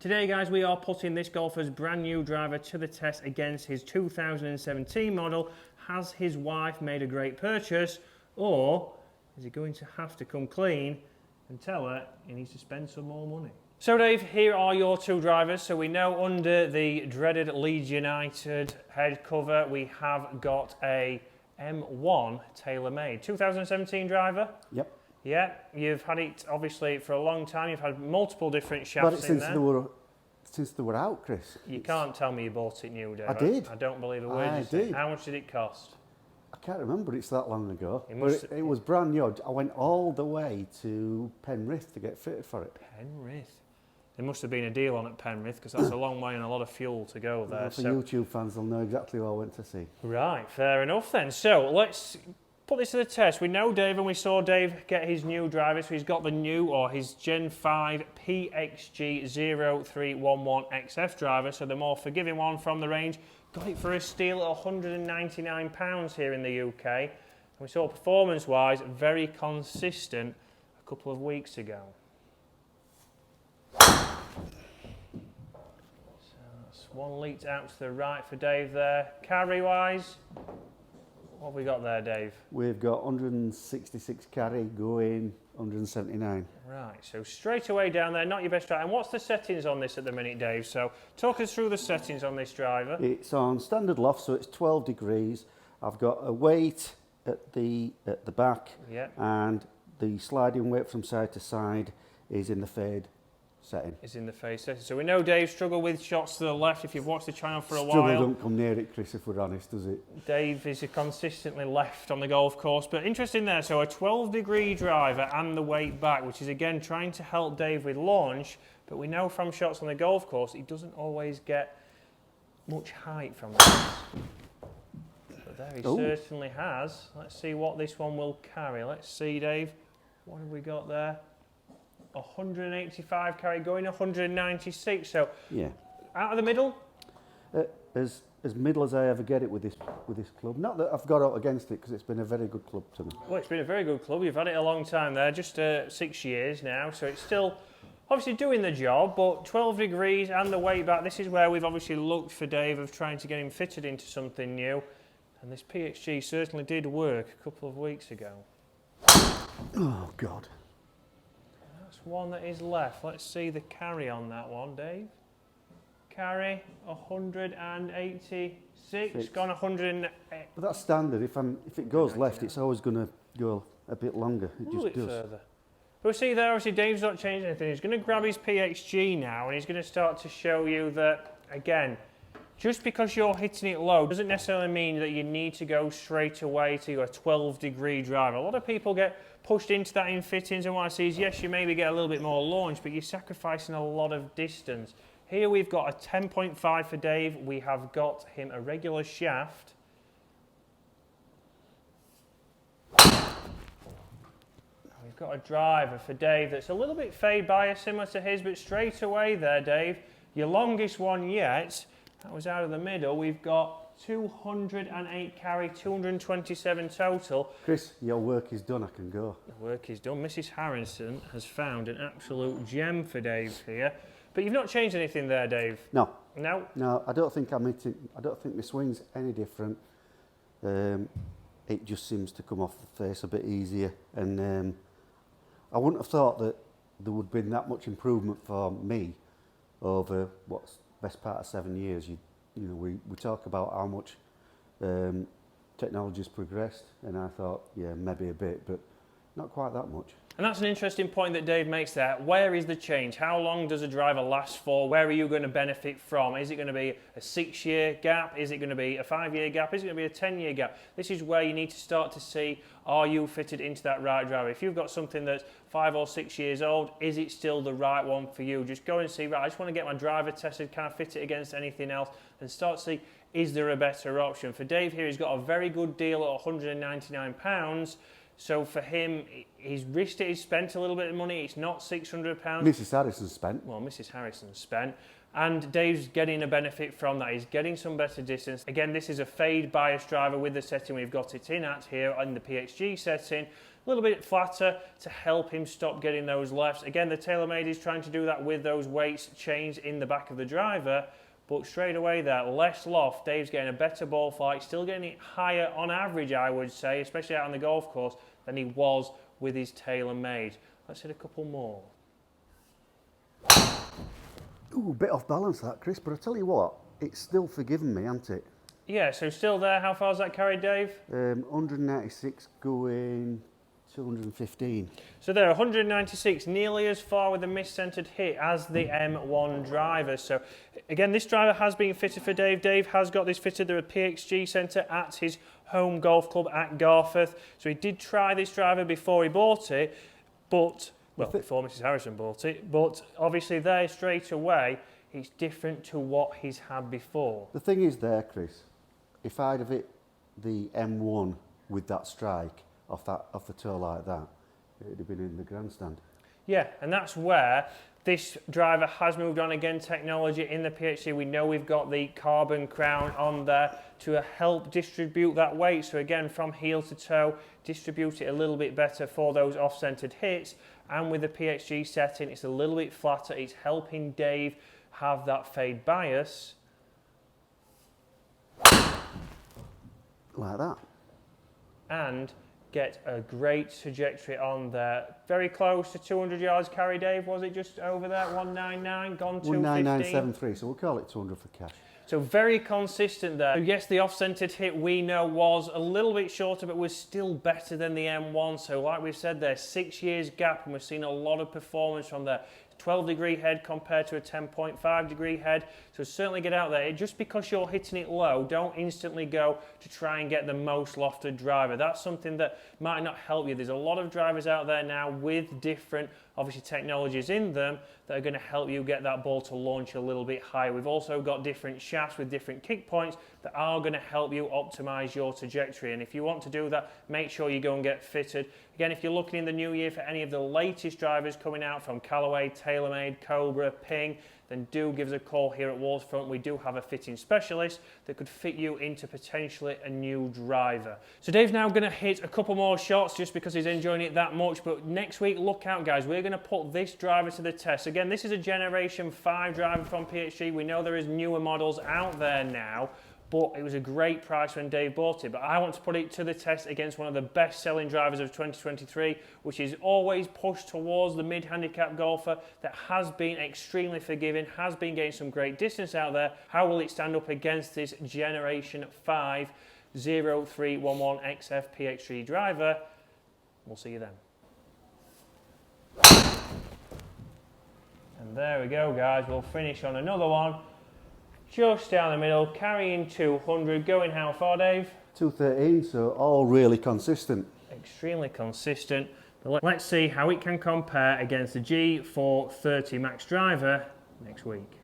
Today guys, we are putting this golfer's brand new driver to the test against his 2017 model. Has his wife made a great purchase, or is he going to have to come clean and tell her he needs to spend some more money? So Dave, here are your two drivers. So we know under the dreaded Leeds United head cover, we have got a M1 TaylorMade 2017 driver. Yep. Yeah, you've had it obviously for a long time. You've had multiple different shafts in there. Since they were out, Chris. You can't tell me you bought it new, Dave. I did. I don't believe a word you say. How much did it cost? I can't remember, it's that long ago. It was brand new. I went all the way to Penrith to get fitted for it. Penrith? There must have been a deal on at Penrith, because that's a long way and a lot of fuel to go there. For YouTube fans, they'll know exactly who I went to see. Right, fair enough then. So let's put this to the test. We know Dave, and we saw Dave get his new driver, so he's got the new, or his Gen 5 PXG 0311 XF driver, so the more forgiving one from the range. Got it for a steal at £199 here in the UK. And we saw performance-wise, very consistent a couple of weeks ago. So that's one leaked out to the right for Dave there. Carry-wise, what have we got there, Dave? We've got 166 carry going 179. Right, so straight away down there, not your best driver. And what's the settings on this at the minute, Dave? So talk us through the settings on this driver. It's on standard loft, so it's 12 degrees. I've got a weight at the back, Yeah. and the sliding weight from side to side is in the fade setting. Is in the face setting. So we know Dave struggled with shots to the left if you've watched the channel for a Struggle while. don't come near it, Chris, if we're honest, does it? Dave is consistently left on the golf course, but interesting there. So a 12-degree driver and the weight back, which is again trying to help Dave with launch, but we know from shots on the golf course he doesn't always get much height from this. But there he certainly has. Let's see what this one will carry. Let's see, Dave. What have we got there? 185 carry, going 196. So yeah, out of the middle. As middle as I ever get it with this club. Not that I've got out against it, because it's been a very good club to me. Well, it's been a very good club. You've had it a long time there, just 6 years now. So it's still obviously doing the job, but 12 degrees and the weight back. This is where we've obviously looked for Dave of trying to get him fitted into something new. And this PXG certainly did work a couple of weeks ago. Oh, God. That's one that is left. Let's see the carry on that one, Dave. Carry 186, gone 100. But that's standard. If it goes left, it's always going to go a bit longer. It just does. Further. But see there, obviously Dave's not changing anything. He's going to grab his PXG now, and he's going to start to show you that, again, just because you're hitting it low doesn't necessarily mean that you need to go straight away to a 12-degree drive. A lot of people get pushed into that in fittings, and what I see is, yes, you maybe get a little bit more launch, but you're sacrificing a lot of distance. Here we've got a 10.5 for Dave. We have got him a regular shaft. We've got a driver for Dave that's a little bit fade bias, similar to his, but straight away there, Dave, your longest one yet. That was out of the middle. We've got 208 carry, 227 total. Chris, your work is done. I can go. The work is done. Mrs. Harrison has found an absolute gem for Dave here. But you've not changed anything there, Dave? No. No? No, I don't think I'm hitting. I don't think my swing's any different. It just seems to come off the face a bit easier. And I wouldn't have thought that there would have been that much improvement for me over what's best part of 7 years. You know, we talk about how much technology's progressed, and I thought, yeah, maybe a bit, but not quite that much. And that's an interesting point that Dave makes there. Where is the change? How long does a driver last for? Where are you going to benefit from? Is it going to be a 6-year gap? Is it going to be a 5-year gap? Is it going to be a 10-year gap? This is where you need to start to see, are you fitted into that right driver? If you've got something that's 5 or 6 years old, is it still the right one for you? Just go and see, right, I just want to get my driver tested. Can I fit it against anything else? And start to see, is there a better option? For Dave here, he's got a very good deal at £199. So for him, he's risked it, he's spent a little bit of money, it's not £600. Mrs. Harrison spent. Well, Mrs. Harrison spent. And Dave's getting a benefit from that. He's getting some better distance. Again, this is a fade bias driver with the setting we've got it in at here in the PXG setting. A little bit flatter to help him stop getting those lefts. Again, the TaylorMade is trying to do that with those weights chains in the back of the driver. But straight away there, less loft. Dave's getting a better ball flight, still getting it higher on average, I would say, especially out on the golf course, than he was with his TaylorMade. Let's hit a couple more. Ooh, a bit off balance that, Chris, but I tell you what, it's still forgiven me, hasn't it? Yeah, so still there. How far's that carried, Dave? 196 going 215. So there, 196, nearly as far with a mis-centered hit as the M1 driver. So again, this driver has been fitted for Dave. Dave has got this fitted through a PXG centre at his home golf club at Garforth. So he did try this driver before he bought it, but, well, before Mrs. Harrison bought it, but obviously there straight away, it's different to what he's had before. The thing is there, Chris, if I'd have hit the M1 with that strike off the toe like that, it'd have been in the grandstand. Yeah, and that's where this driver has moved on again. Technology in the PXG, we know we've got the carbon crown on there to help distribute that weight. So again, from heel to toe, distribute it a little bit better for those off-centered hits. And with the PXG setting, it's a little bit flatter. It's helping Dave have that fade bias. Like that. And get a great trajectory on there. Very close to 200 yards carry, Dave. Was it just over there? 199, gone 215? 19973, so we'll call it 200 for cash. So very consistent there. Yes, the off-centered hit we know was a little bit shorter, but was still better than the M1. So like we've said there, 6 years gap, and we've seen a lot of performance from there. 12-degree head compared to a 10.5-degree head. So certainly get out there. Just because you're hitting it low, don't instantly go to try and get the most lofted driver. That's something that might not help you. There's a lot of drivers out there now with different, obviously, technologies in them that are going to help you get that ball to launch a little bit higher. We've also got different shafts with different kick points that are going to help you optimize your trajectory. And if you want to do that, make sure you go and get fitted. Again, if you're looking in the new year for any of the latest drivers coming out from Callaway, TaylorMade, Cobra, Ping, then do give us a call here at Waterfront. We do have a fitting specialist that could fit you into potentially a new driver. So Dave's now going to hit a couple more shots just because he's enjoying it that much. But next week, look out, guys. We're going to put this driver to the test. Again, this is a Generation 5 driver from PXG. We know there is newer models out there now, but it was a great price when Dave bought it. But I want to put it to the test against one of the best-selling drivers of 2023, which is always pushed towards the mid-handicap golfer that has been extremely forgiving, has been getting some great distance out there. How will it stand up against this Generation 5 0311 XF PX3 driver? We'll see you then. And there we go, guys. We'll finish on another one. Just down the middle, carrying 200, going how far, Dave? 213, so all really consistent. Extremely consistent. But let's see how it can compare against the G430 Max driver next week.